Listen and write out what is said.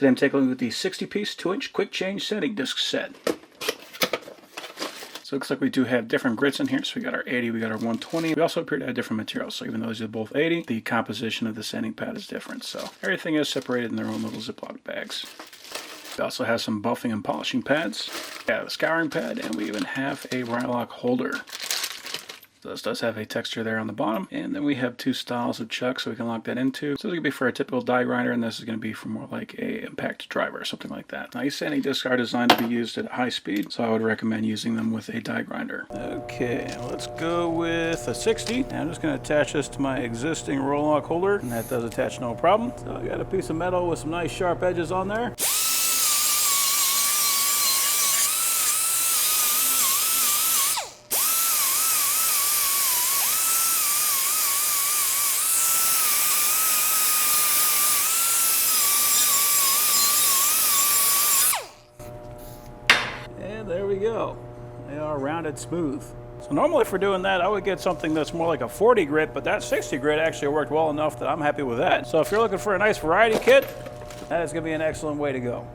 Today I'm taking a look at the 60-piece 2-inch quick change sanding disc set. So it looks like we do have different grits in here. So we got our 80, we got our 120. We also appear to have different materials. So even though these are both 80, the composition of the sanding pad is different. So everything is separated in their own little Ziploc bags. We also have some buffing and polishing pads. We have a scouring pad, and we even have a Rylock holder. So this does have a texture there on the bottom. And then we have two styles of chuck, so we can lock that into. So this could be for a typical die grinder, and this is going to be for more like a impact driver or something like that. Now, these sanding discs are designed to be used at high speed, so I would recommend using them with a die grinder. Okay, let's go with a 60. And I'm just going to attach this to my existing Rylock holder, and that does attach no problem. So I got a piece of metal with some nice sharp edges on there. And there we go. They are rounded smooth. So normally for doing that, I would get something that's more like a 40 grit, but that 60 grit actually worked well enough that I'm happy with that. So if you're looking for a nice variety kit, that is going to be an excellent way to go.